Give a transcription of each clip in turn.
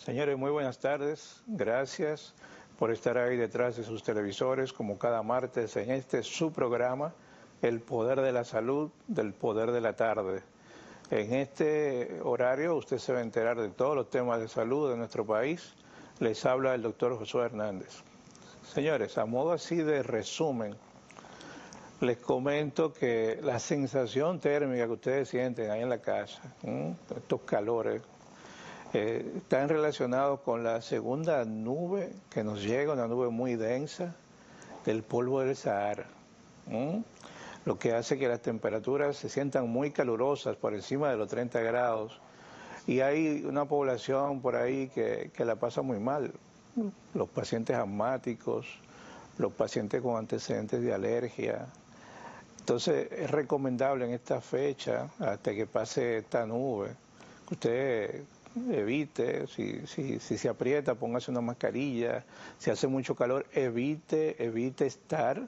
Señores, muy buenas tardes. Gracias por estar ahí detrás de sus televisores, como cada martes en este su programa, El Poder de la Salud, del Poder de la Tarde. En este horario usted se va a enterar de todos los temas de salud de nuestro país. Les habla el doctor Josué Hernández. Señores, a modo así de resumen, les comento que la sensación térmica que ustedes sienten ahí en la casa, estos calores, están relacionados con la segunda nube que nos llega, una nube muy densa del polvo del Sahara, lo que hace que las temperaturas se sientan muy calurosas, por encima de los 30 grados, y hay una población por ahí que la pasa muy mal, los pacientes asmáticos, los pacientes con antecedentes de alergia. Entonces es recomendable en esta fecha, hasta que pase esta nube, que usted evite, si se aprieta, póngase una mascarilla, si hace mucho calor, evite estar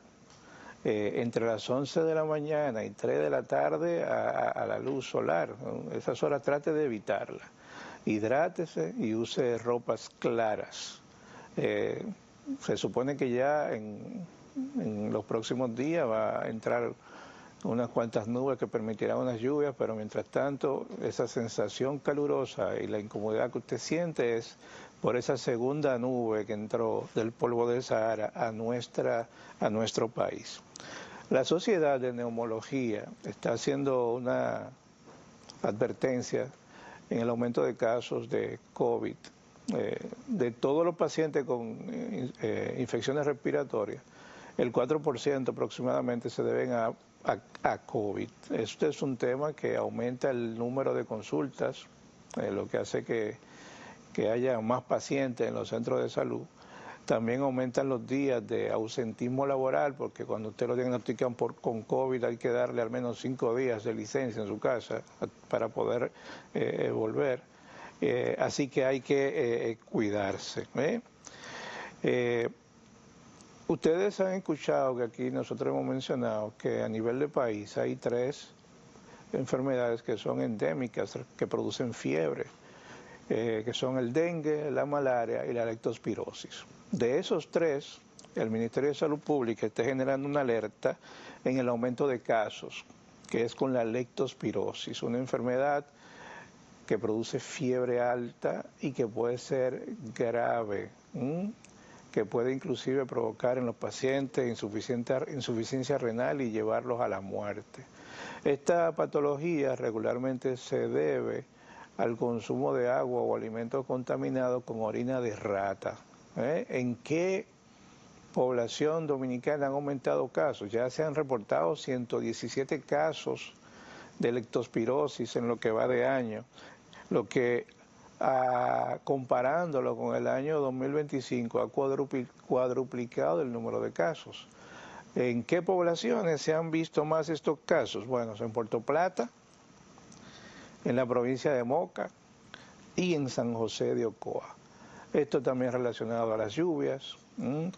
entre las 11 de la mañana y 3 de la tarde a la luz solar. Esas horas trate de evitarla. Hidrátese y use ropas claras. Se supone que ya en los próximos días va a entrar unas cuantas nubes que permitirán unas lluvias, pero mientras tanto esa sensación calurosa y la incomodidad que usted siente es por esa segunda nube que entró del polvo del Sahara a nuestro país. La Sociedad de Neumología está haciendo una advertencia en el aumento de casos de COVID. De todos los pacientes con infecciones respiratorias, el 4% aproximadamente se deben a COVID. Este es un tema que aumenta el número de consultas, lo que hace que haya más pacientes en los centros de salud. También aumentan los días de ausentismo laboral, porque cuando usted lo diagnostican con COVID hay que darle al menos 5 días de licencia en su casa para poder volver. Así que hay que cuidarse. Ustedes han escuchado que aquí nosotros hemos mencionado que a nivel de país hay 3 enfermedades que son endémicas, que producen fiebre, que son el dengue, la malaria y la leptospirosis. De esos 3, el Ministerio de Salud Pública está generando una alerta en el aumento de casos, que es con la leptospirosis, una enfermedad que produce fiebre alta y que puede ser grave, que puede inclusive provocar en los pacientes insuficiencia renal y llevarlos a la muerte. Esta patología regularmente se debe al consumo de agua o alimentos contaminados con orina de rata. ¿En qué población dominicana han aumentado casos? Ya se han reportado 117 casos de leptospirosis en lo que va de año, lo que comparándolo con el año 2025 ha cuadruplicado el número de casos. ¿En qué poblaciones se han visto más estos casos? Bueno, en Puerto Plata, en la provincia de Moca y en San José de Ocoa. Esto también relacionado a las lluvias,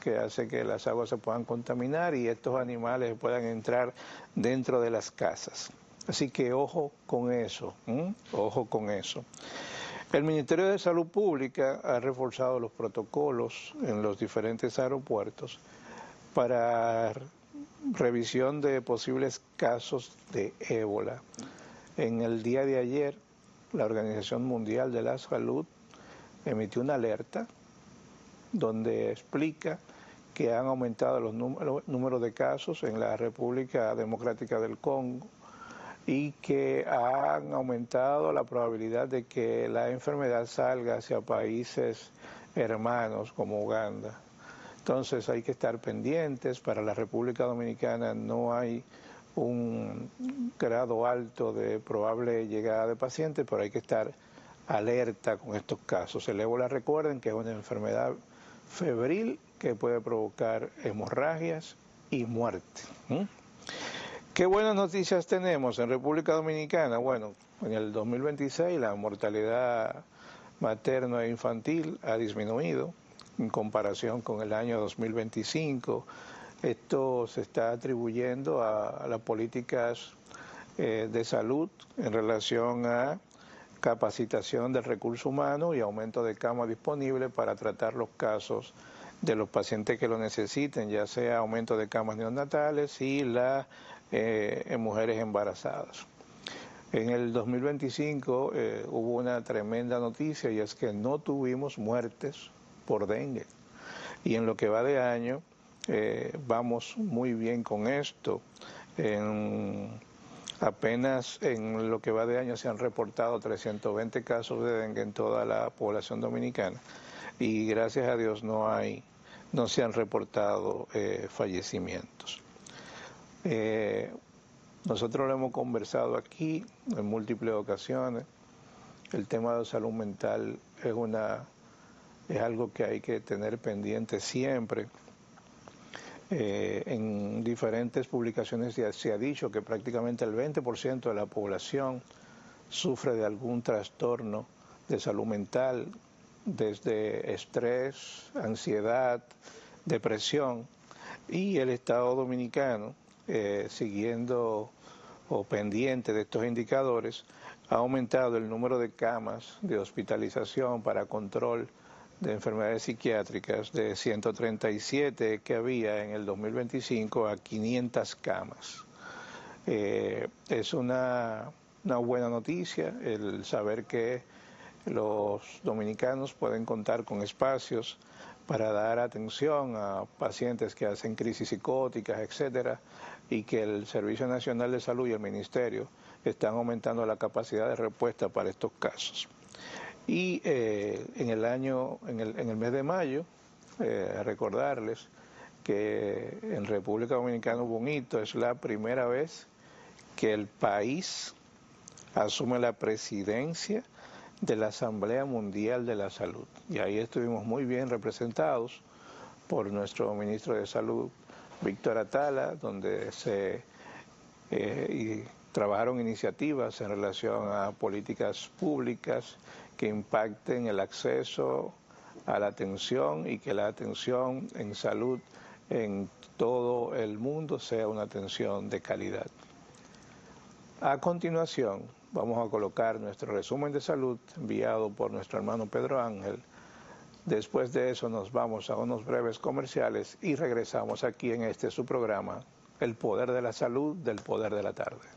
que hace que las aguas se puedan contaminar y estos animales puedan entrar dentro de las casas. Así que ojo con eso, ojo con eso. El Ministerio de Salud Pública ha reforzado los protocolos en los diferentes aeropuertos para revisión de posibles casos de ébola. En el día de ayer, la Organización Mundial de la Salud emitió una alerta donde explica que han aumentado los números de casos en la República Democrática del Congo y que han aumentado la probabilidad de que la enfermedad salga hacia países hermanos como Uganda. Entonces hay que estar pendientes. Para la República Dominicana no hay un grado alto de probable llegada de pacientes, pero hay que estar alerta con estos casos. El ébola, recuerden que es una enfermedad febril que puede provocar hemorragias y muerte. ¿Qué buenas noticias tenemos en República Dominicana? Bueno, en el 2026 la mortalidad materna e infantil ha disminuido en comparación con el año 2025. Esto se está atribuyendo a las políticas de salud en relación a capacitación del recurso humano y aumento de camas disponibles para tratar los casos de los pacientes que lo necesiten, ya sea aumento de camas neonatales y en mujeres embarazadas. En el 2025 hubo una tremenda noticia y es que no tuvimos muertes por dengue. Y en lo que va de año vamos muy bien con esto. Apenas en lo que va de año se han reportado 320 casos de dengue en toda la población dominicana y gracias a Dios no se han reportado fallecimientos. Nosotros lo hemos conversado aquí en múltiples ocasiones. El tema de salud mental es algo que hay que tener pendiente siempre. En diferentes publicaciones se ha dicho que prácticamente el 20% de la población sufre de algún trastorno de salud mental, desde estrés, ansiedad, depresión, y el Estado Dominicano, siguiendo o pendiente de estos indicadores, ha aumentado el número de camas de hospitalización para control de enfermedades psiquiátricas de 137 que había en el 2025 a 500 camas. Es una buena noticia el saber que los dominicanos pueden contar con espacios para dar atención a pacientes que hacen crisis psicóticas, etcétera, y que el Servicio Nacional de Salud y el Ministerio están aumentando la capacidad de respuesta para estos casos. Y en el mes de mayo, recordarles que en República Dominicana hubo un hito, es la primera vez que el país asume la presidencia de la Asamblea Mundial de la Salud. Y ahí estuvimos muy bien representados por nuestro ministro de Salud, Víctor Atala, donde trabajaron iniciativas en relación a políticas públicas que impacten el acceso a la atención y que la atención en salud en todo el mundo sea una atención de calidad. A continuación, vamos a colocar nuestro resumen de salud enviado por nuestro hermano Pedro Ángel. Después de eso nos vamos a unos breves comerciales y regresamos aquí en su programa, El Poder de la Salud, del Poder de la Tarde.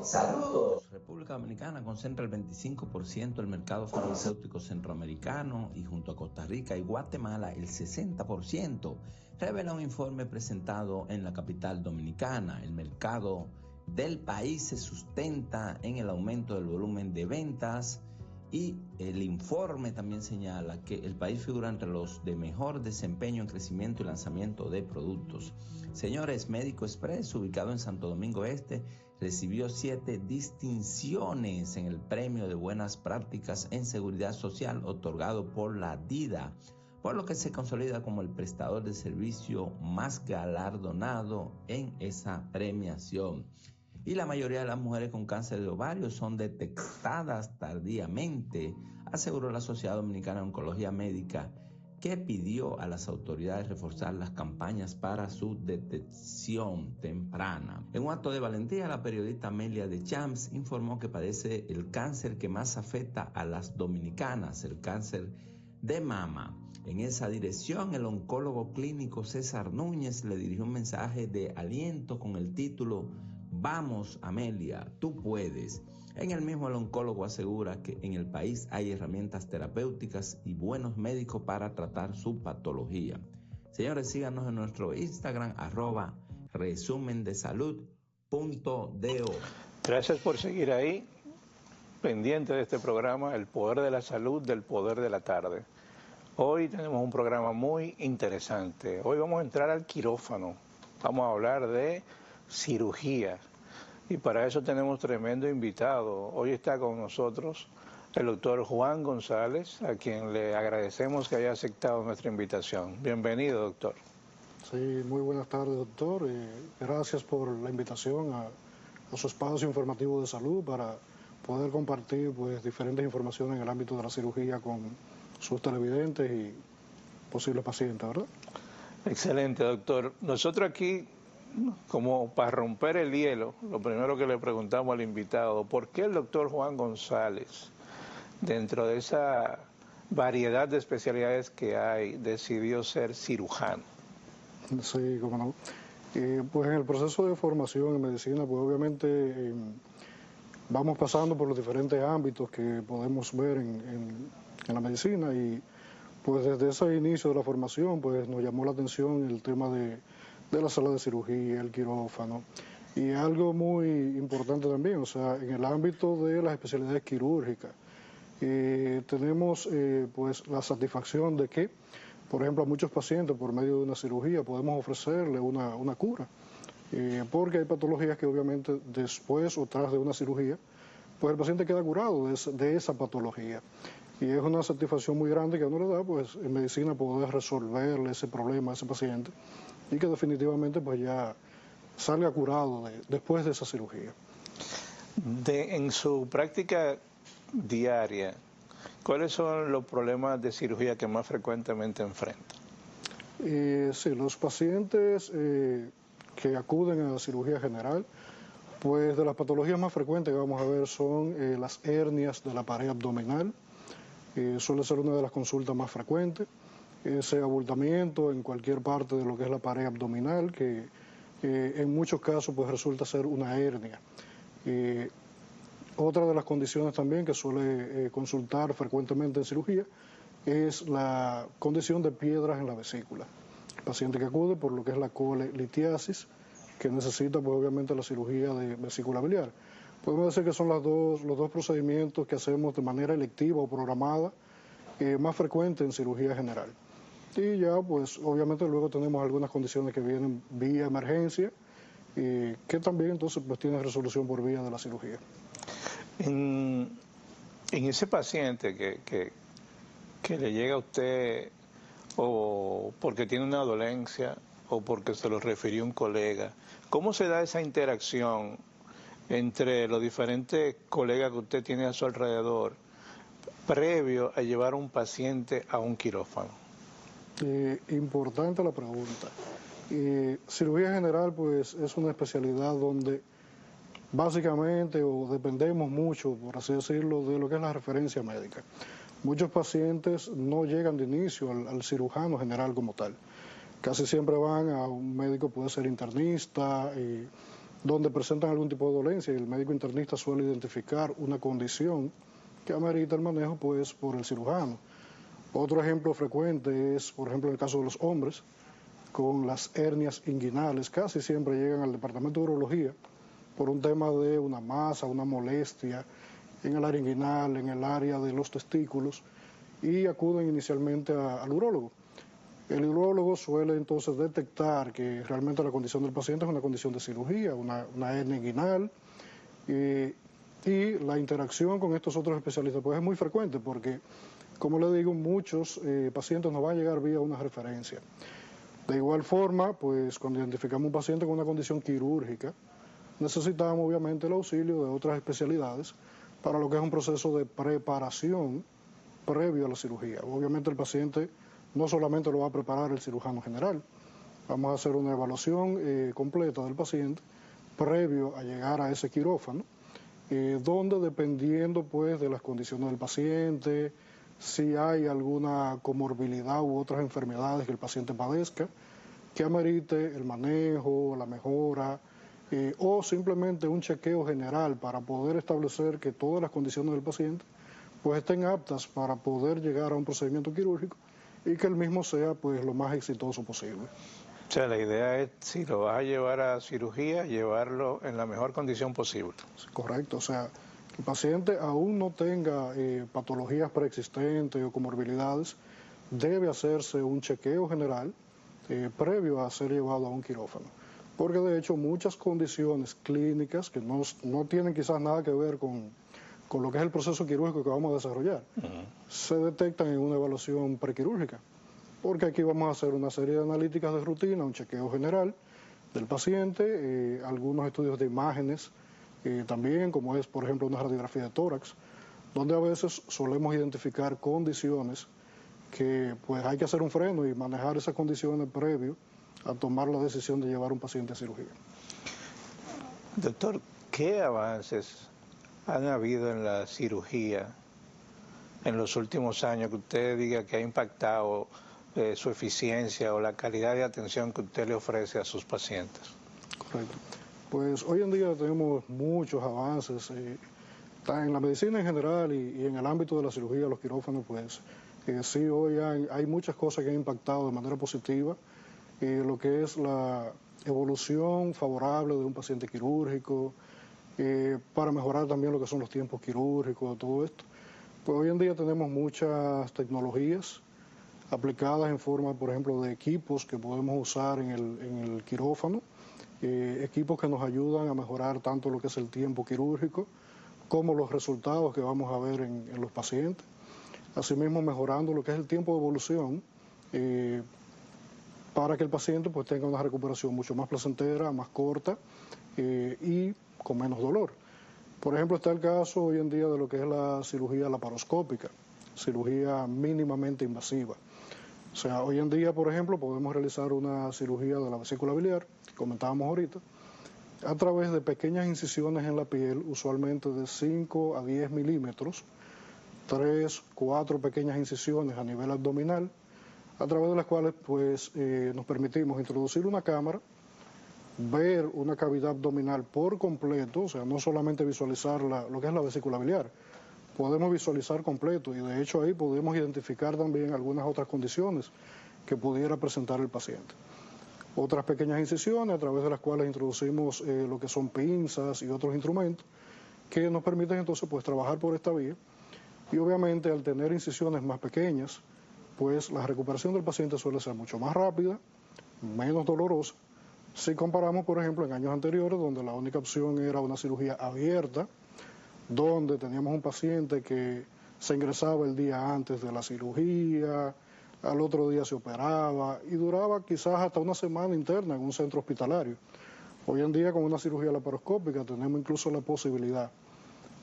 Saludos. República Dominicana concentra el 25% del mercado farmacéutico centroamericano y junto a Costa Rica y Guatemala el 60%, revela un informe presentado en la capital dominicana. El mercado del país se sustenta en el aumento del volumen de ventas y el informe también señala que el país figura entre los de mejor desempeño en crecimiento y lanzamiento de productos. Señores, Médico Express, ubicado en Santo Domingo Este, recibió 7 distinciones en el Premio de Buenas Prácticas en Seguridad Social otorgado por la DIDA, por lo que se consolida como el prestador de servicio más galardonado en esa premiación. Y la mayoría de las mujeres con cáncer de ovario son detectadas tardíamente, aseguró la Sociedad Dominicana de Oncología Médica, que pidió a las autoridades reforzar las campañas para su detección temprana. En un acto de valentía, la periodista Amelia de Champs informó que padece el cáncer que más afecta a las dominicanas, el cáncer de mama. En esa dirección, el oncólogo clínico César Núñez le dirigió un mensaje de aliento con el título "Vamos, Amelia, tú puedes". En el mismo, el oncólogo asegura que en el país hay herramientas terapéuticas y buenos médicos para tratar su patología. Señores, síganos en nuestro Instagram, @resumendesalud.do. Gracias por seguir ahí, pendiente de este programa, El Poder de la Salud, del Poder de la Tarde. Hoy tenemos un programa muy interesante. Hoy vamos a entrar al quirófano. Vamos a hablar de cirugía. Y para eso tenemos tremendo invitado. Hoy está con nosotros el doctor Juan González, a quien le agradecemos que haya aceptado nuestra invitación. Bienvenido, doctor. Sí, muy buenas tardes, doctor. Gracias por la invitación a su espacio informativo de salud para poder compartir diferentes informaciones en el ámbito de la cirugía con sus televidentes y posibles pacientes, ¿verdad? Excelente, doctor. Nosotros aquí como para romper el hielo, lo primero que le preguntamos al invitado, ¿por qué el doctor Juan González, dentro de esa variedad de especialidades que hay, decidió ser cirujano? Sí, cómo no. Pues en el proceso de formación en medicina, pues obviamente vamos pasando por los diferentes ámbitos que podemos ver en la medicina y pues desde ese inicio de la formación pues nos llamó la atención el tema de la sala de cirugía, el quirófano y algo muy importante también, o sea, en el ámbito de las especialidades quirúrgicas tenemos pues la satisfacción de que, por ejemplo, a muchos pacientes por medio de una cirugía podemos ofrecerle una cura, porque hay patologías que obviamente después o tras de una cirugía, pues el paciente queda curado de esa patología. Y es una satisfacción muy grande que a uno le da, pues en medicina poder resolverle ese problema a ese paciente y que definitivamente pues ya salga curado después de esa cirugía. En su práctica diaria, ¿cuáles son los problemas de cirugía que más frecuentemente enfrentan? Sí, los pacientes que acuden a la cirugía general, pues de las patologías más frecuentes que vamos a ver son las hernias de la pared abdominal, suele ser una de las consultas más frecuentes, ese abultamiento en cualquier parte de lo que es la pared abdominal, que en muchos casos pues resulta ser una hernia. Otra de las condiciones también que suele consultar frecuentemente en cirugía es la condición de piedras en la vesícula. El paciente que acude por lo que es la colelitiasis, que necesita pues obviamente la cirugía de vesícula biliar. Podemos decir que son los dos procedimientos que hacemos de manera electiva o programada más frecuente en cirugía general. Y ya pues obviamente luego tenemos algunas condiciones que vienen vía emergencia que también entonces pues tienen resolución por vía de la cirugía. En ese paciente que le llega a usted o porque tiene una dolencia o porque se lo refirió un colega, ¿cómo se da esa interacción entre los diferentes colegas que usted tiene a su alrededor previo a llevar a un paciente a un quirófano? Importante la pregunta. Cirugía general pues es una especialidad donde básicamente o dependemos mucho, por así decirlo, de lo que es la referencia médica. Muchos pacientes no llegan de inicio al cirujano general como tal. Casi siempre van a un médico, puede ser internista, donde presentan algún tipo de dolencia y el médico internista suele identificar una condición que amerita el manejo pues por el cirujano. Otro ejemplo frecuente es, por ejemplo, en el caso de los hombres, con las hernias inguinales, casi siempre llegan al departamento de urología por un tema de una masa, una molestia en el área inguinal, en el área de los testículos, y acuden inicialmente al urólogo. El urólogo suele entonces detectar que realmente la condición del paciente es una condición de cirugía, una hernia inguinal, y la interacción con estos otros especialistas pues es muy frecuente porque, como le digo, muchos pacientes nos van a llegar vía una referencia. De igual forma, pues cuando identificamos un paciente con una condición quirúrgica, necesitamos obviamente el auxilio de otras especialidades para lo que es un proceso de preparación previo a la cirugía. Obviamente el paciente no solamente lo va a preparar el cirujano general, vamos a hacer una evaluación completa del paciente previo a llegar a ese quirófano, donde dependiendo pues de las condiciones del paciente, si hay alguna comorbilidad u otras enfermedades que el paciente padezca, que amerite el manejo, la mejora, o simplemente un chequeo general para poder establecer que todas las condiciones del paciente pues estén aptas para poder llegar a un procedimiento quirúrgico y que el mismo sea pues lo más exitoso posible. O sea, la idea es, si lo vas a llevar a cirugía, llevarlo en la mejor condición posible. Correcto, o sea, el paciente aún no tenga patologías preexistentes o comorbilidades, debe hacerse un chequeo general previo a ser llevado a un quirófano. Porque de hecho muchas condiciones clínicas que no tienen quizás nada que ver con lo que es el proceso quirúrgico que vamos a desarrollar, se detectan en una evaluación prequirúrgica. Porque aquí vamos a hacer una serie de analíticas de rutina, un chequeo general del paciente, algunos estudios de imágenes también, como es por ejemplo una radiografía de tórax, donde a veces solemos identificar condiciones que pues hay que hacer un freno y manejar esas condiciones previo a tomar la decisión de llevar a un paciente a cirugía. Doctor, ¿qué avances han habido en la cirugía en los últimos años que usted diga que ha impactado su eficiencia o la calidad de atención que usted le ofrece a sus pacientes? Correcto. Pues hoy en día tenemos muchos avances, en la medicina en general y en el ámbito de la cirugía, los quirófanos, pues sí, hoy hay muchas cosas que han impactado de manera positiva lo que es la evolución favorable de un paciente quirúrgico, para mejorar también lo que son los tiempos quirúrgicos, todo esto. Pues hoy en día tenemos muchas tecnologías aplicadas en forma, por ejemplo, de equipos que podemos usar en el quirófano, equipos que nos ayudan a mejorar tanto lo que es el tiempo quirúrgico como los resultados que vamos a ver en los pacientes. Asimismo, mejorando lo que es el tiempo de evolución para que el paciente pues tenga una recuperación mucho más placentera, más corta y con menos dolor. Por ejemplo, está el caso hoy en día de lo que es la cirugía laparoscópica, cirugía mínimamente invasiva. O sea, hoy en día, por ejemplo, podemos realizar una cirugía de la vesícula biliar, que comentábamos ahorita, a través de pequeñas incisiones en la piel, usualmente de 5 a 10 milímetros, 3, 4 pequeñas incisiones a nivel abdominal, a través de las cuales pues, nos permitimos introducir una cámara, ver una cavidad abdominal por completo, o sea, no solamente visualizar lo que es la vesícula biliar, podemos visualizar completo y de hecho ahí podemos identificar también algunas otras condiciones que pudiera presentar el paciente. Otras pequeñas incisiones a través de las cuales introducimos lo que son pinzas y otros instrumentos que nos permiten entonces pues trabajar por esta vía y obviamente al tener incisiones más pequeñas pues la recuperación del paciente suele ser mucho más rápida, menos dolorosa. Si comparamos, por ejemplo, en años anteriores, donde la única opción era una cirugía abierta, donde teníamos un paciente que se ingresaba el día antes de la cirugía, al otro día se operaba y duraba quizás hasta una semana interna en un centro hospitalario. Hoy en día con una cirugía laparoscópica tenemos incluso la posibilidad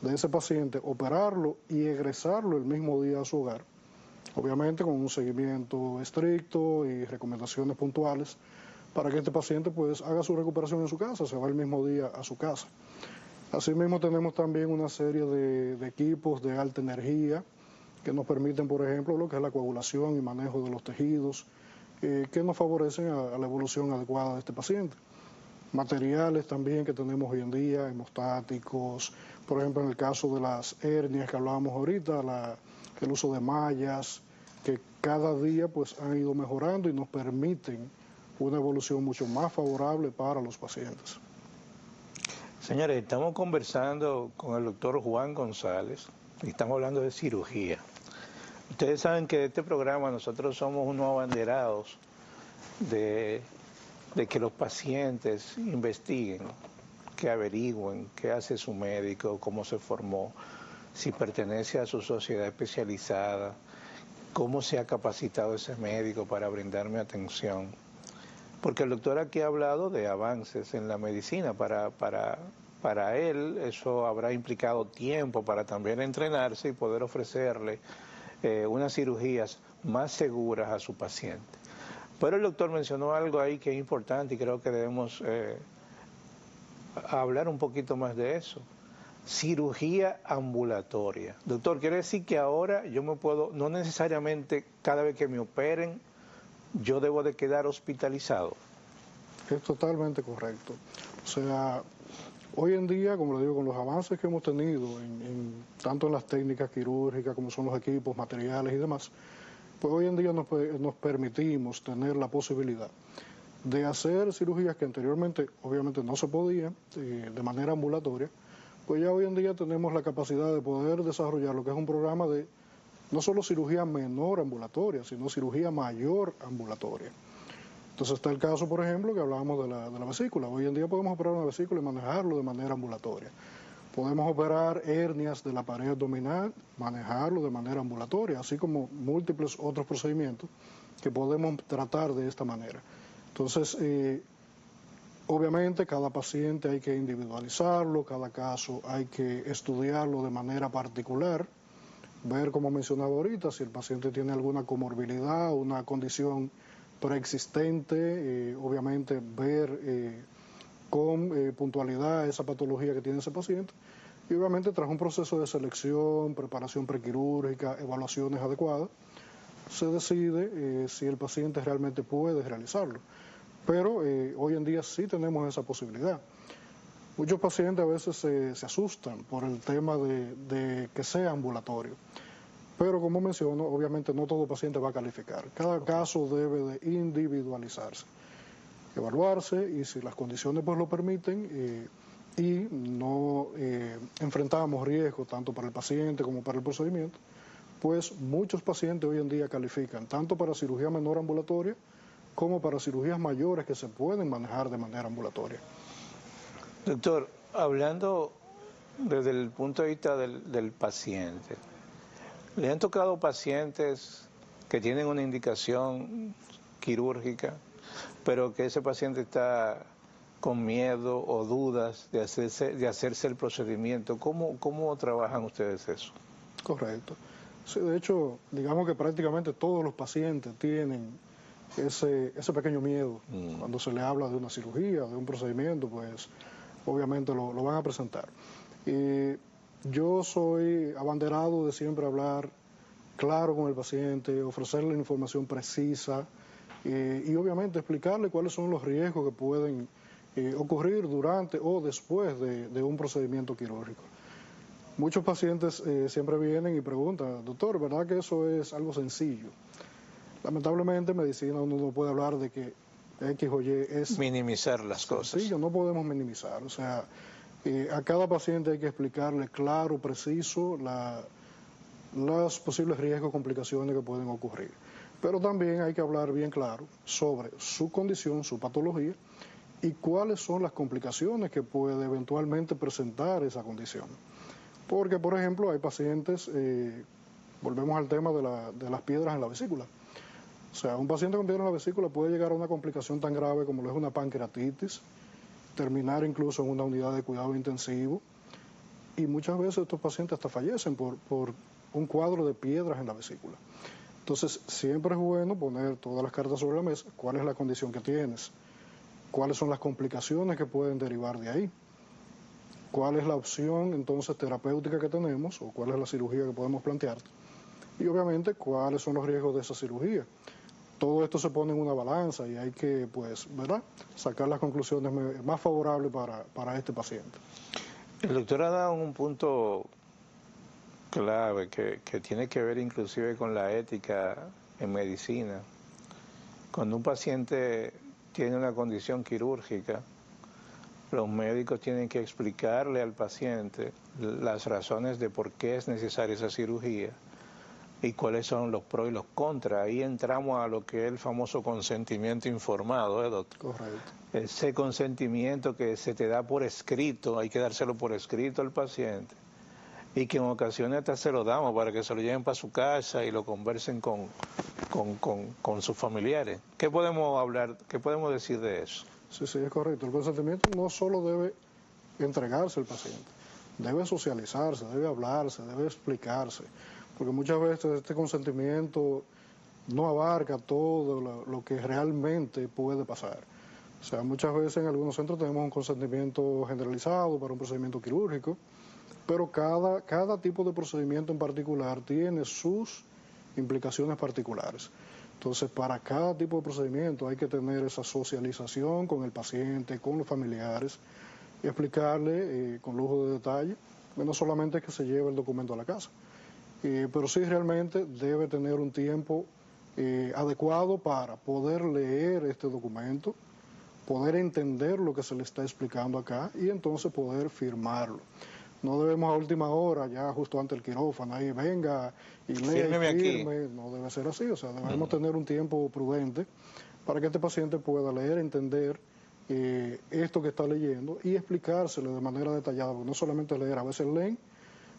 de ese paciente operarlo y egresarlo el mismo día a su hogar, obviamente con un seguimiento estricto y recomendaciones puntuales para que este paciente pues haga su recuperación en su casa, se va el mismo día a su casa. Asimismo tenemos también una serie de equipos de alta energía que nos permiten, por ejemplo, lo que es la coagulación y manejo de los tejidos, que nos favorecen a la evolución adecuada de este paciente. Materiales también que tenemos hoy en día, hemostáticos, por ejemplo en el caso de las hernias que hablábamos ahorita, el uso de mallas, que cada día pues han ido mejorando y nos permiten una evolución mucho más favorable para los pacientes. Señores, estamos conversando con el doctor Juan González y estamos hablando de cirugía. Ustedes saben que de este programa nosotros somos unos abanderados de que los pacientes investiguen, que averigüen qué hace su médico, cómo se formó, si pertenece a su sociedad especializada, cómo se ha capacitado ese médico para brindarme atención. Porque el doctor aquí ha hablado de avances en la medicina. Para él eso habrá implicado tiempo para también entrenarse y poder ofrecerle unas cirugías más seguras a su paciente. Pero el doctor mencionó algo ahí que es importante y creo que debemos hablar un poquito más de eso. Cirugía ambulatoria. Doctor, quiere decir que ahora yo me puedo, no necesariamente cada vez que me operen, yo debo de quedar hospitalizado. Es totalmente correcto. O sea, hoy en día, como le digo, con los avances que hemos tenido, tanto en las técnicas quirúrgicas como son los equipos, materiales y demás, pues hoy en día nos permitimos tener la posibilidad de hacer cirugías que anteriormente obviamente no se podían de manera ambulatoria, pues ya hoy en día tenemos la capacidad de poder desarrollar lo que es un programa de no solo cirugía menor ambulatoria, sino cirugía mayor ambulatoria. Entonces está el caso, por ejemplo, que hablábamos de la vesícula. Hoy en día podemos operar una vesícula y manejarlo de manera ambulatoria. Podemos operar hernias de la pared abdominal, manejarlo de manera ambulatoria, así como múltiples otros procedimientos que podemos tratar de esta manera. Entonces, obviamente cada paciente hay que individualizarlo, cada caso hay que estudiarlo de manera particular, ver, como mencionaba ahorita, si el paciente tiene alguna comorbilidad, una condición preexistente, obviamente ver con puntualidad esa patología que tiene ese paciente y obviamente tras un proceso de selección, preparación prequirúrgica, evaluaciones adecuadas, se decide si el paciente realmente puede realizarlo. Pero hoy en día sí tenemos esa posibilidad. Muchos pacientes a veces se asustan por el tema de que sea ambulatorio. Pero como menciono, obviamente no todo paciente va a calificar. Cada caso debe de individualizarse, evaluarse y si las condiciones pues lo permiten y no enfrentamos riesgos tanto para el paciente como para el procedimiento, pues muchos pacientes hoy en día califican tanto para cirugía menor ambulatoria como para cirugías mayores que se pueden manejar de manera ambulatoria. Doctor, hablando desde el punto de vista del paciente, ¿le han tocado pacientes que tienen una indicación quirúrgica, pero que ese paciente está con miedo o dudas de hacerse el procedimiento? ¿Cómo trabajan ustedes eso? Correcto. Sí, de hecho, digamos que prácticamente todos los pacientes tienen ese pequeño miedo. Cuando se le habla de una cirugía, de un procedimiento, pues obviamente lo van a presentar. Yo soy abanderado de siempre hablar claro con el paciente, ofrecerle información precisa y obviamente explicarle cuáles son los riesgos que pueden ocurrir durante o después de un procedimiento quirúrgico. Muchos pacientes siempre vienen y preguntan, doctor, ¿verdad que eso es algo sencillo? Lamentablemente en medicina uno no puede hablar de que X o Y es minimizar las cosas. Sencillo, no podemos minimizar. O sea, a cada paciente hay que explicarle claro, preciso, los posibles riesgos, complicaciones que pueden ocurrir. Pero también hay que hablar bien claro sobre su condición, su patología y cuáles son las complicaciones que puede eventualmente presentar esa condición. Porque, por ejemplo, hay pacientes, volvemos al tema de las piedras en la vesícula. O sea, un paciente con piedra en la vesícula puede llegar a una complicación tan grave como lo es una pancreatitis, terminar incluso en una unidad de cuidado intensivo y muchas veces estos pacientes hasta fallecen por un cuadro de piedras en la vesícula. Entonces, siempre es bueno poner todas las cartas sobre la mesa, cuál es la condición que tienes, cuáles son las complicaciones que pueden derivar de ahí, cuál es la opción entonces terapéutica que tenemos o cuál es la cirugía que podemos plantear y obviamente cuáles son los riesgos de esa cirugía. Todo esto se pone en una balanza y hay que, pues, ¿verdad?, sacar las conclusiones más favorables para este paciente. El doctor ha dado un punto clave que tiene que ver inclusive con la ética en medicina. Cuando un paciente tiene una condición quirúrgica, los médicos tienen que explicarle al paciente las razones de por qué es necesaria esa cirugía y cuáles son los pros y los contras. Ahí entramos a lo que es el famoso consentimiento informado, doctor. Correcto. Ese consentimiento que se te da por escrito, hay que dárselo por escrito al paciente y que en ocasiones hasta se lo damos para que se lo lleven para su casa y lo conversen con sus familiares. ¿Qué podemos hablar, qué podemos decir de eso? Sí, es correcto. El consentimiento no solo debe entregarse al paciente, debe socializarse, debe hablarse, debe explicarse, porque muchas veces este consentimiento no abarca todo lo que realmente puede pasar. O sea, muchas veces en algunos centros tenemos un consentimiento generalizado para un procedimiento quirúrgico, pero cada tipo de procedimiento en particular tiene sus implicaciones particulares. Entonces, para cada tipo de procedimiento hay que tener esa socialización con el paciente, con los familiares, y explicarle con lujo de detalle, no solamente que se lleve el documento a la casa, pero sí realmente debe tener un tiempo adecuado para poder leer este documento, poder entender lo que se le está explicando acá y entonces poder firmarlo. No debemos a última hora, ya justo antes del quirófano, ahí venga y lea y firme, no debe ser así, o sea, debemos tener un tiempo prudente para que este paciente pueda leer, entender esto que está leyendo y explicárselo de manera detallada, porque no solamente leer, a veces leen,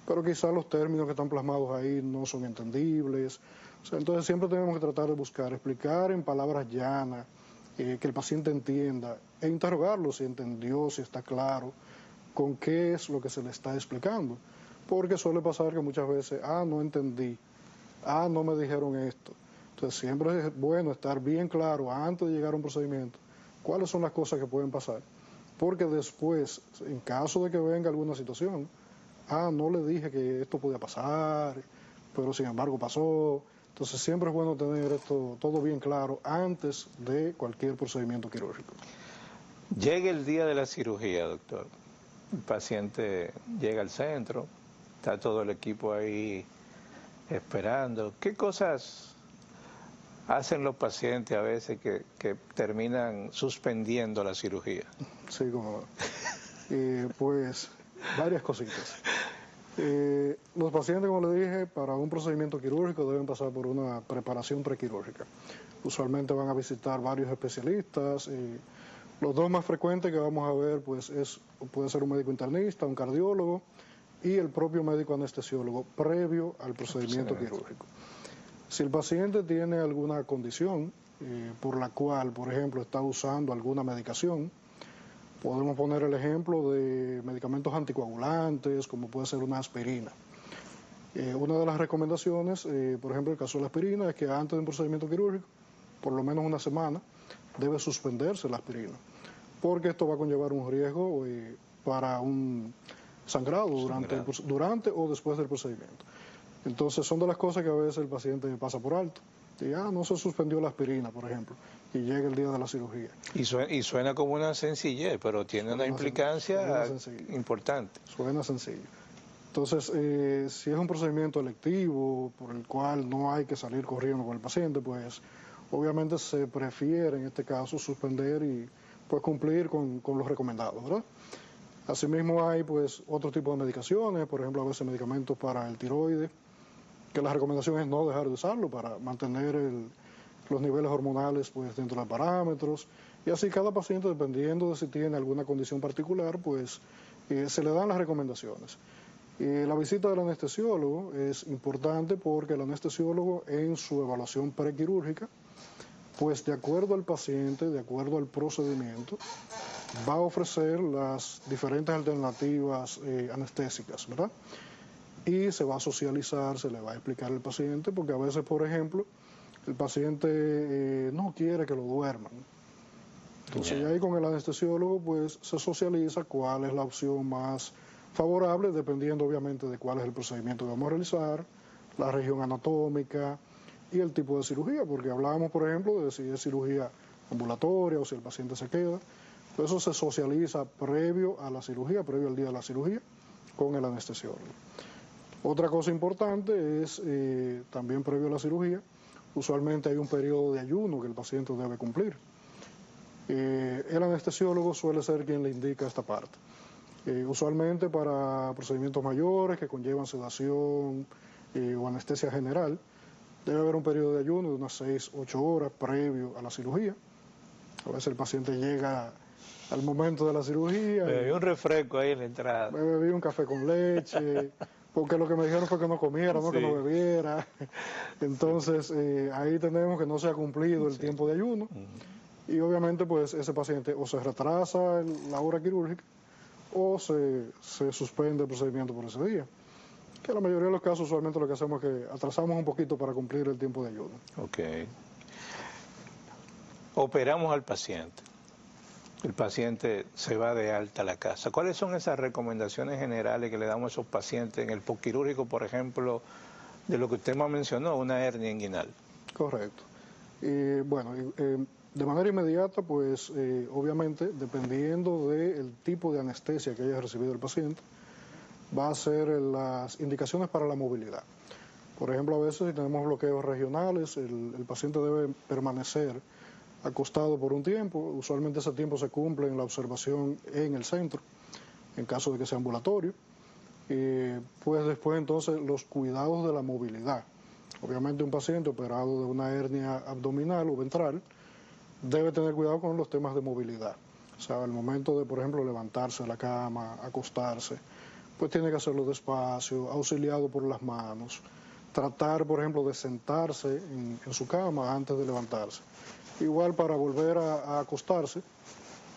pero quizás los términos que están plasmados ahí no son entendibles, o sea, entonces siempre tenemos que tratar de buscar, explicar en palabras llanas, que el paciente entienda e interrogarlo si entendió, si está claro con qué es lo que se le está explicando, porque suele pasar que muchas veces, no entendí, no me dijeron esto, Entonces siempre es bueno estar bien claro antes de llegar a un procedimiento cuáles son las cosas que pueden pasar, porque después, en caso de que venga alguna situación, no le dije que esto podía pasar, pero sin embargo pasó. Entonces siempre es bueno tener esto todo bien claro antes de cualquier procedimiento quirúrgico. Llega el día de la cirugía, doctor. El paciente llega al centro, está todo el equipo ahí esperando. ¿Qué cosas hacen los pacientes a veces que terminan suspendiendo la cirugía? Sí, como pues varias cositas. Los pacientes, como le dije, para un procedimiento quirúrgico deben pasar por una preparación prequirúrgica. Usualmente van a visitar varios especialistas. Los dos más frecuentes que vamos a ver pues puede ser un médico internista, un cardiólogo y el propio médico anestesiólogo previo al procedimiento quirúrgico. Si el paciente tiene alguna condición por la cual, por ejemplo, está usando alguna medicación, podemos poner el ejemplo de medicamentos anticoagulantes, como puede ser una aspirina. Una de las recomendaciones, por ejemplo, el caso de la aspirina, es que antes de un procedimiento quirúrgico, por lo menos una semana, debe suspenderse la aspirina, porque esto va a conllevar un riesgo para un sangrado durante o después del procedimiento. Entonces son de las cosas que a veces el paciente pasa por alto. Y no se suspendió la aspirina, por ejemplo, y llega el día de la cirugía. Y suena como una sencillez, pero tiene una implicancia importante. Suena sencillo. Entonces, si es un procedimiento electivo por el cual no hay que salir corriendo con el paciente, pues obviamente se prefiere en este caso suspender y pues cumplir con los recomendados, ¿verdad? Asimismo hay pues otro tipo de medicaciones, por ejemplo a veces medicamentos para el tiroides, que la recomendación es no dejar de usarlo para mantener los niveles hormonales pues dentro de parámetros, y así cada paciente, dependiendo de si tiene alguna condición particular, pues se le dan las recomendaciones. La visita del anestesiólogo es importante porque el anestesiólogo en su evaluación prequirúrgica, pues de acuerdo al paciente, de acuerdo al procedimiento, va a ofrecer las diferentes alternativas anestésicas, ¿verdad? Y se va a socializar, se le va a explicar al paciente, porque a veces, por ejemplo, el paciente no quiere que lo duerman. Entonces, ahí con el anestesiólogo, pues se socializa cuál es la opción más favorable, dependiendo obviamente de cuál es el procedimiento que vamos a realizar, la región anatómica y el tipo de cirugía, porque hablábamos, por ejemplo, de si es cirugía ambulatoria o si el paciente se queda. Entonces, eso se socializa previo a la cirugía, previo al día de la cirugía, con el anestesiólogo. Otra cosa importante es también previo a la cirugía, usualmente hay un periodo de ayuno que el paciente debe cumplir. El anestesiólogo suele ser quien le indica esta parte. Usualmente para procedimientos mayores que conllevan sedación o anestesia general, debe haber un periodo de ayuno de unas 6-8 horas previo a la cirugía. A veces el paciente llega al momento de la cirugía. Bebí un refresco ahí en la entrada. Bebí un café con leche, porque lo que me dijeron fue que no comiera, no que no bebiera. Entonces, ahí tenemos que no se ha cumplido el tiempo de ayuno. Y obviamente, pues, ese paciente o se retrasa la hora quirúrgica o se suspende el procedimiento por ese día. Que en la mayoría de los casos, usualmente lo que hacemos es que atrasamos un poquito para cumplir el tiempo de ayuno. Ok. Operamos al paciente. El paciente se va de alta a la casa. ¿Cuáles son esas recomendaciones generales que le damos a esos pacientes en el postquirúrgico, por ejemplo, de lo que usted me mencionó, una hernia inguinal? Correcto. Bueno, de manera inmediata, pues obviamente, dependiendo del tipo de anestesia que haya recibido el paciente, va a ser las indicaciones para la movilidad. Por ejemplo, a veces si tenemos bloqueos regionales, el paciente debe permanecer acostado por un tiempo. Usualmente ese tiempo se cumple en la observación en el centro, en caso de que sea ambulatorio. Pues después entonces los cuidados de la movilidad. Obviamente un paciente operado de una hernia abdominal o ventral debe tener cuidado con los temas de movilidad. O sea, al momento de, por ejemplo, levantarse de la cama, acostarse, pues tiene que hacerlo despacio, auxiliado por las manos. Tratar, por ejemplo, de sentarse en su cama antes de levantarse. Igual para volver a acostarse,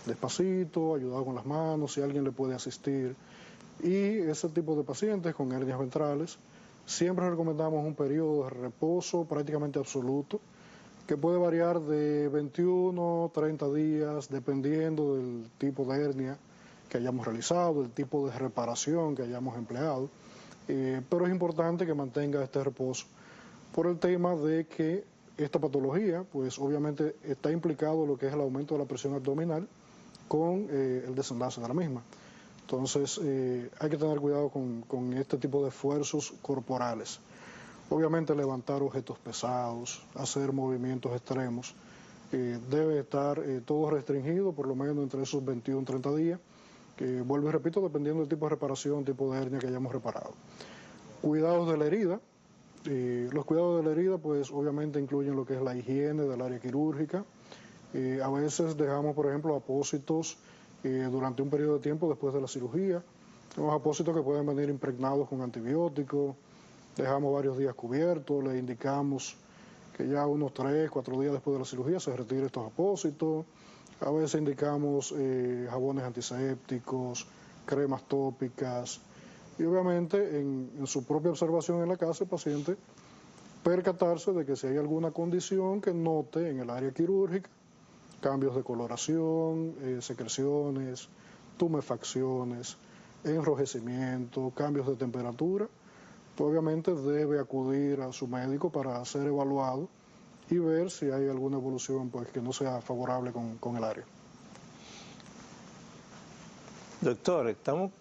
despacito, ayudado con las manos, si alguien le puede asistir. Y ese tipo de pacientes con hernias ventrales siempre recomendamos un periodo de reposo prácticamente absoluto, que puede variar de 21 a 30 días, dependiendo del tipo de hernia que hayamos realizado, el tipo de reparación que hayamos empleado, pero es importante que mantenga este reposo por el tema de que esta patología, pues obviamente está implicado lo que es el aumento de la presión abdominal con el desenlace de la misma. Entonces hay que tener cuidado con este tipo de esfuerzos corporales. Obviamente levantar objetos pesados, hacer movimientos extremos, debe estar todo restringido por lo menos entre esos 21 y 30 días, que vuelvo y repito, dependiendo del tipo de reparación, tipo de hernia que hayamos reparado. Cuidados de la herida. Los cuidados de la herida, pues obviamente incluyen lo que es la higiene del área quirúrgica. A veces dejamos, por ejemplo, apósitos durante un periodo de tiempo después de la cirugía. Tenemos apósitos que pueden venir impregnados con antibióticos. Dejamos varios días cubiertos, le indicamos que ya unos 3, 4 días después de la cirugía se retire estos apósitos. A veces indicamos jabones antisépticos, cremas tópicas. Y obviamente en su propia observación en la casa el paciente percatarse de que si hay alguna condición que note en el área quirúrgica, cambios de coloración, secreciones, tumefacciones, enrojecimiento, cambios de temperatura, pues obviamente debe acudir a su médico para ser evaluado y ver si hay alguna evolución pues, que no sea favorable con el área. Doctor, estamos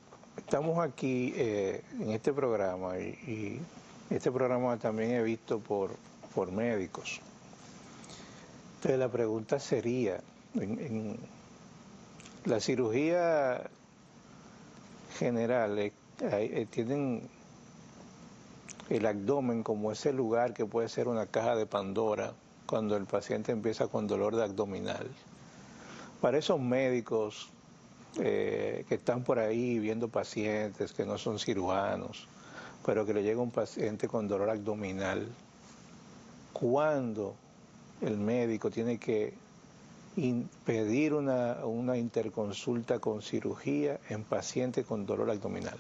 aquí en este programa y este programa también he visto por médicos. Entonces la pregunta sería, en la cirugía general, tienen el abdomen como ese lugar que puede ser una caja de Pandora cuando el paciente empieza con dolor de abdominal. Para esos médicos que están por ahí viendo pacientes que no son cirujanos, pero que le llega un paciente con dolor abdominal, ¿cuándo el médico tiene que pedir una interconsulta con cirugía en paciente con dolor abdominal?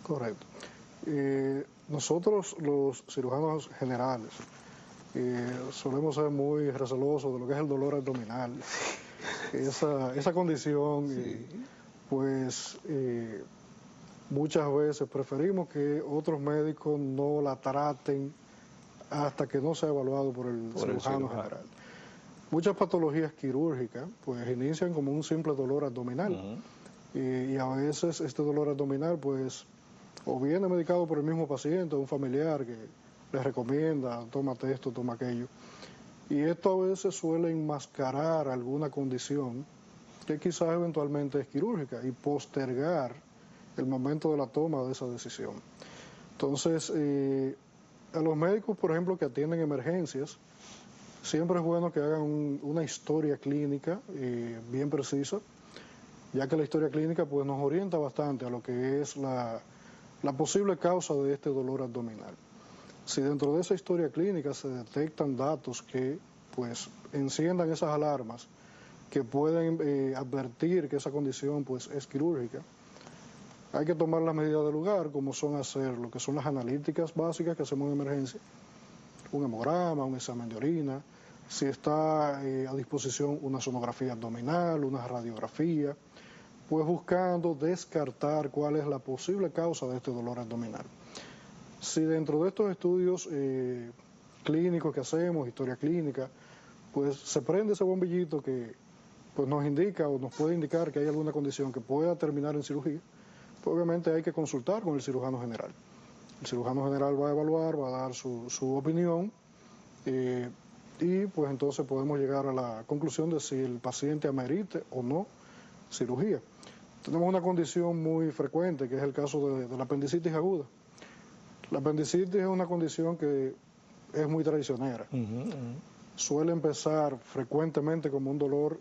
Correcto. Nosotros los cirujanos generales solemos ser muy recelosos de lo que es el dolor abdominal. Esa condición, sí. Pues muchas veces preferimos que otros médicos no la traten hasta que no sea evaluado por el cirujano general. Muchas patologías quirúrgicas pues inician como un simple dolor abdominal y a veces este dolor abdominal pues o viene medicado por el mismo paciente o un familiar que le recomienda, tómate esto, toma aquello. Y esto a veces suele enmascarar alguna condición que quizás eventualmente es quirúrgica y postergar el momento de la toma de esa decisión. Entonces, a los médicos, por ejemplo, que atienden emergencias, siempre es bueno que hagan una historia clínica bien precisa, ya que la historia clínica pues, nos orienta bastante a lo que es la posible causa de este dolor abdominal. Si dentro de esa historia clínica se detectan datos que pues enciendan esas alarmas que pueden advertir que esa condición pues es quirúrgica, hay que tomar las medidas del lugar, como son hacer lo que son las analíticas básicas que hacemos en emergencia, un hemograma, un examen de orina, si está a disposición una sonografía abdominal, una radiografía, pues buscando descartar cuál es la posible causa de este dolor abdominal. Si dentro de estos estudios clínicos que hacemos, historia clínica, pues se prende ese bombillito que pues nos indica o nos puede indicar que hay alguna condición que pueda terminar en cirugía, pues obviamente hay que consultar con el cirujano general. El cirujano general va a evaluar, va a dar su opinión y pues entonces podemos llegar a la conclusión de si el paciente amerite o no cirugía. Tenemos una condición muy frecuente que es el caso de la apendicitis aguda. La apendicitis es una condición que es muy traicionera. Suele empezar frecuentemente como un dolor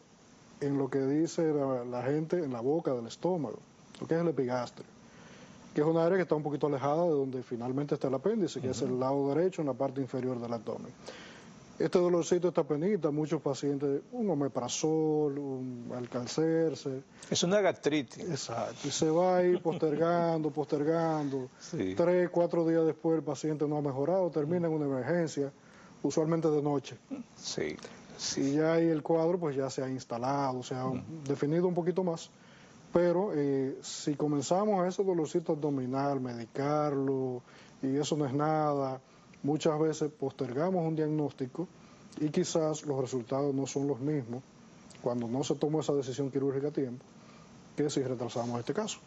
en lo que dice la gente en la boca del estómago, lo que es el epigastrio, que es una área que está un poquito alejada de donde finalmente está el apéndice, que es el lado derecho en la parte inferior del abdomen. Este dolorcito, esta penita, muchos pacientes, un omeprazol, un Alcacerse. Es una gastritis. Exacto, y se va a ir postergando, Sí. 3, 4 días después el paciente no ha mejorado, termina en una emergencia, usualmente de noche. Sí. Y ya ahí el cuadro pues ya se ha instalado, se ha definido un poquito más. Pero si comenzamos a ese dolorcito abdominal, medicarlo, y eso no es nada, muchas veces postergamos un diagnóstico y quizás los resultados no son los mismos cuando no se tomó esa decisión quirúrgica a tiempo que si retrasamos este caso.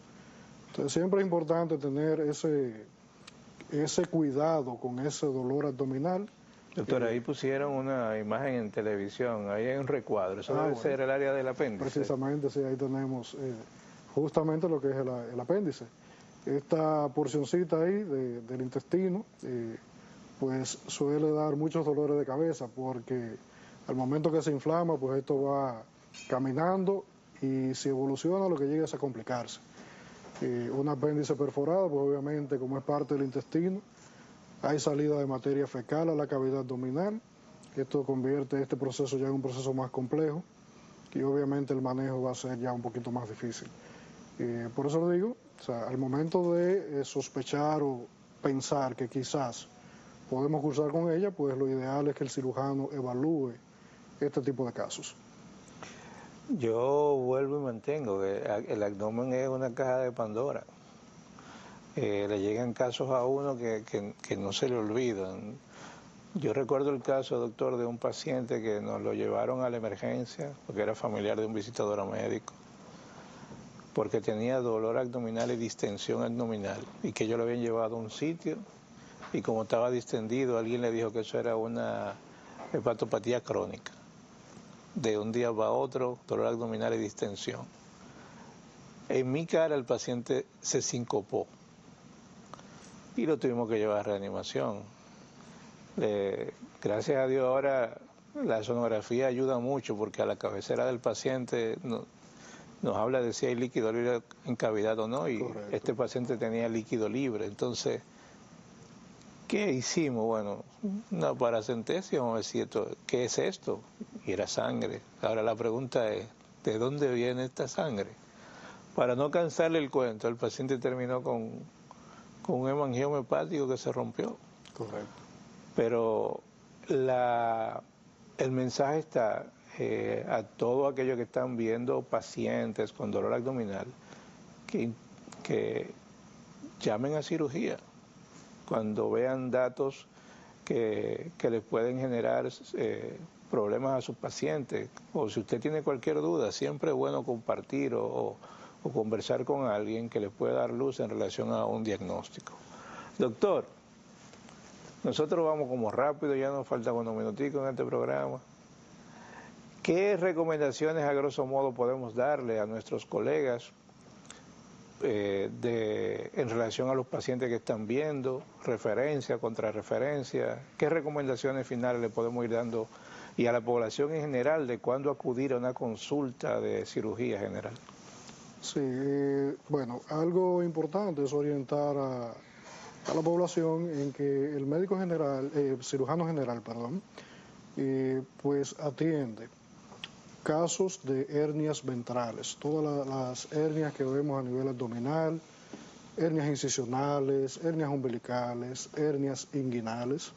Entonces siempre es importante tener ese cuidado con ese dolor abdominal. Doctor, ahí pusieron una imagen en televisión, ahí hay un recuadro, eso debe ser el área del apéndice. Precisamente, sí, ahí tenemos justamente lo que es el apéndice. Esta porcioncita ahí del intestino, pues suele dar muchos dolores de cabeza porque al momento que se inflama, pues esto va caminando y si evoluciona lo que llega es a complicarse. Un apéndice perforado, pues obviamente como es parte del intestino, hay salida de materia fecal a la cavidad abdominal. Esto convierte este proceso ya en un proceso más complejo y obviamente el manejo va a ser ya un poquito más difícil. Por eso lo digo, o sea, al momento de sospechar o pensar que quizás podemos cursar con ella, pues lo ideal es que el cirujano evalúe este tipo de casos. Yo vuelvo y mantengo que el abdomen es una caja de Pandora. Le llegan casos a uno que no se le olvidan. Yo recuerdo el caso, doctor, de un paciente que nos lo llevaron a la emergencia porque era familiar de un visitador a médico, porque tenía dolor abdominal y distensión abdominal y que ellos lo habían llevado a un sitio y como estaba distendido, alguien le dijo que eso era una hepatopatía crónica. De un día para otro, dolor abdominal y distensión. En mi cara el paciente se sincopó y lo tuvimos que llevar a reanimación. Gracias a Dios ahora la sonografía ayuda mucho porque a la cabecera del paciente nos habla de si hay líquido libre en cavidad o no y Correcto. Este paciente tenía líquido libre. Entonces, ¿qué hicimos? Bueno, una paracentesia, vamos a decir, ¿qué es esto? Y era sangre. Ahora la pregunta es, ¿de dónde viene esta sangre? Para no cansarle el cuento, el paciente terminó con un hemangioma hepático que se rompió. Correcto. Pero el mensaje está a todos aquellos que están viendo pacientes con dolor abdominal que llamen a cirugía cuando vean datos que les pueden generar problemas a sus pacientes, o si usted tiene cualquier duda, siempre es bueno compartir o conversar con alguien que les pueda dar luz en relación a un diagnóstico. Doctor, nosotros vamos como rápido, ya nos faltan unos minuticos en este programa. ¿Qué recomendaciones a grosso modo podemos darle a nuestros colegas en relación a los pacientes que están viendo, referencia, contrarreferencia? ¿Qué recomendaciones finales le podemos ir dando y a la población en general de cuándo acudir a una consulta de cirugía general? Sí, bueno, algo importante es orientar a la población en que el médico general, cirujano general, perdón, pues atiende casos de hernias ventrales, todas las hernias que vemos a nivel abdominal, hernias incisionales, hernias umbilicales, hernias inguinales,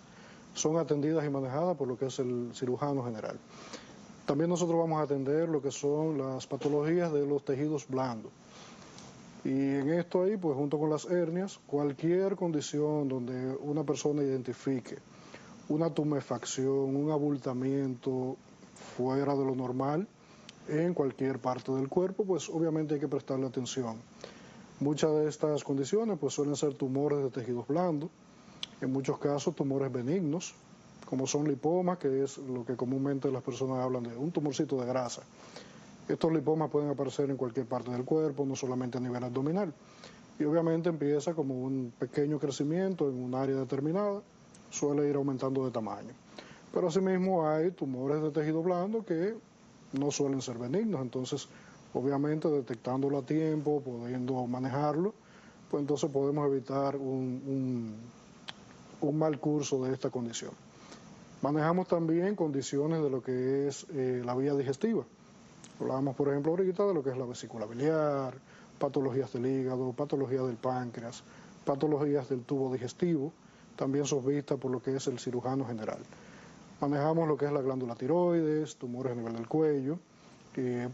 son atendidas y manejadas por lo que es el cirujano general. También nosotros vamos a atender lo que son las patologías de los tejidos blandos. Y en esto ahí, pues junto con las hernias, cualquier condición donde una persona identifique una tumefacción, un abultamiento fuera de lo normal en cualquier parte del cuerpo, pues obviamente hay que prestarle atención. Muchas de estas condiciones pues suelen ser tumores de tejidos blandos, en muchos casos tumores benignos, como son lipomas, que es lo que comúnmente las personas hablan de un tumorcito de grasa. Estos lipomas pueden aparecer en cualquier parte del cuerpo, no solamente a nivel abdominal. Y obviamente empieza como un pequeño crecimiento en un área determinada, suele ir aumentando de tamaño. Pero asimismo hay tumores de tejido blando que no suelen ser benignos, entonces obviamente detectándolo a tiempo, pudiendo manejarlo, pues entonces podemos evitar un mal curso de esta condición. Manejamos también condiciones de lo que es la vía digestiva. Hablábamos, por ejemplo, ahorita de lo que es la vesícula biliar, patologías del hígado, patologías del páncreas, patologías del tubo digestivo, también son vistas por lo que es el cirujano general. Manejamos lo que es la glándula tiroides, tumores a nivel del cuello,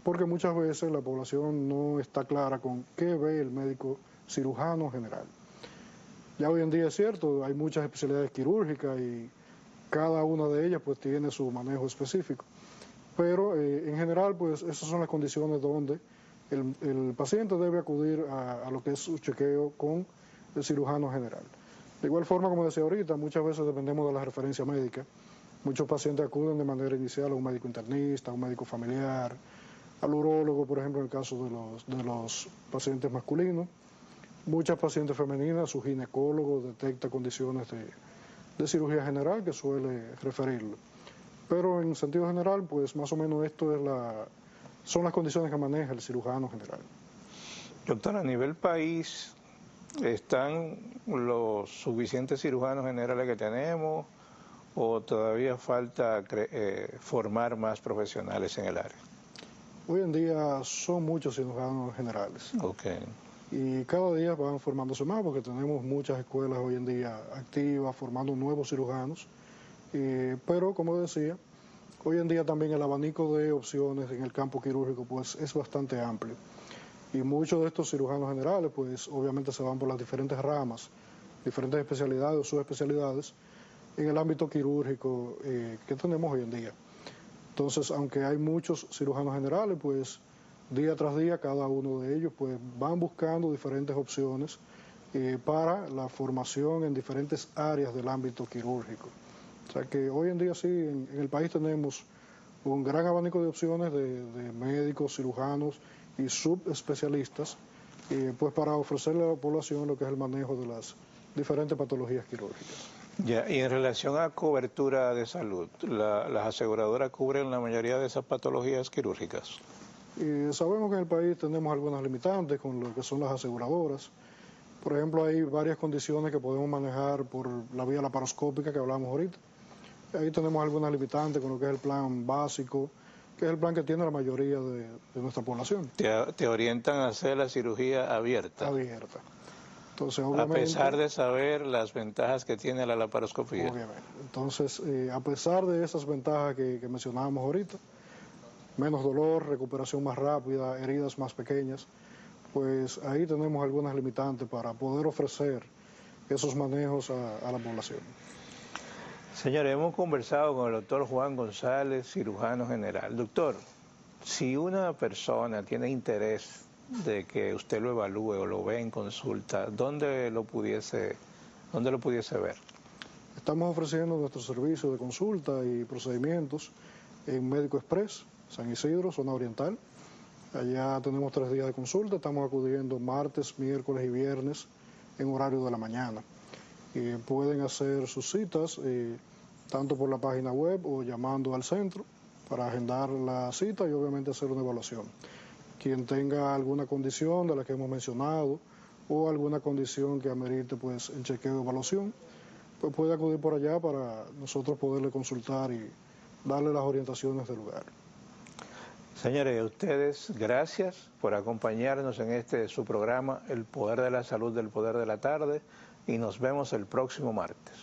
porque muchas veces la población no está clara con qué ve el médico cirujano general. Ya hoy en día es cierto, hay muchas especialidades quirúrgicas y cada una de ellas pues tiene su manejo específico. Pero en general pues esas son las condiciones donde el paciente debe acudir a lo que es su chequeo con el cirujano general. De igual forma, como decía ahorita, muchas veces dependemos de la referencia médica. Muchos pacientes acuden de manera inicial a un médico internista, a un médico familiar, al urólogo, por ejemplo, en el caso de los pacientes masculinos. Muchas pacientes femeninas, su ginecólogo detecta condiciones de cirugía general que suele referirlo. Pero en sentido general, pues más o menos son las condiciones que maneja el cirujano general. Doctor, a nivel país, ¿están los suficientes cirujanos generales que tenemos o todavía falta formar más profesionales en el área? Hoy en día son muchos cirujanos generales. Okay. Y cada día van formándose más porque tenemos muchas escuelas hoy en día activas formando nuevos cirujanos. Pero como decía, hoy en día también el abanico de opciones en el campo quirúrgico pues es bastante amplio. Y muchos de estos cirujanos generales pues obviamente se van por las diferentes ramas, diferentes especialidades o subespecialidades en el ámbito quirúrgico que tenemos hoy en día. Entonces, aunque hay muchos cirujanos generales, pues día tras día cada uno de ellos pues van buscando diferentes opciones para la formación en diferentes áreas del ámbito quirúrgico. O sea que hoy en día sí, en el país tenemos un gran abanico de opciones de médicos, cirujanos y subespecialistas, pues para ofrecerle a la población lo que es el manejo de las diferentes patologías quirúrgicas. Ya, y en relación a cobertura de salud, ¿las aseguradoras cubren la mayoría de esas patologías quirúrgicas? Sabemos que en el país tenemos algunas limitantes con lo que son las aseguradoras. Por ejemplo, hay varias condiciones que podemos manejar por la vía laparoscópica que hablamos ahorita. Ahí tenemos algunas limitantes con lo que es el plan básico, que es el plan que tiene la mayoría de nuestra población. ¿Te orientan a hacer la cirugía abierta? Abierta. Entonces, obviamente, a pesar de saber las ventajas que tiene la laparoscopía. Obviamente. Entonces, a pesar de esas ventajas que mencionábamos ahorita, menos dolor, recuperación más rápida, heridas más pequeñas, pues ahí tenemos algunas limitantes para poder ofrecer esos manejos a la población. Señores, hemos conversado con el doctor Juan González, cirujano general. Doctor, si una persona tiene interés de que usted lo evalúe o lo ve en consulta, ¿dónde lo pudiese ver? Estamos ofreciendo nuestro servicio de consulta y procedimientos en Médico Express, San Isidro, zona oriental. Allá tenemos 3 días de consulta, estamos acudiendo martes, miércoles y viernes en horario de la mañana. Pueden hacer sus citas tanto por la página web o llamando al centro para agendar la cita y obviamente hacer una evaluación. Quien tenga alguna condición de la que hemos mencionado o alguna condición que amerite pues el chequeo de evaluación, pues puede acudir por allá para nosotros poderle consultar y darle las orientaciones del lugar. Señores, a ustedes gracias por acompañarnos en su programa El Poder de la Salud del Poder de la Tarde y nos vemos el próximo martes.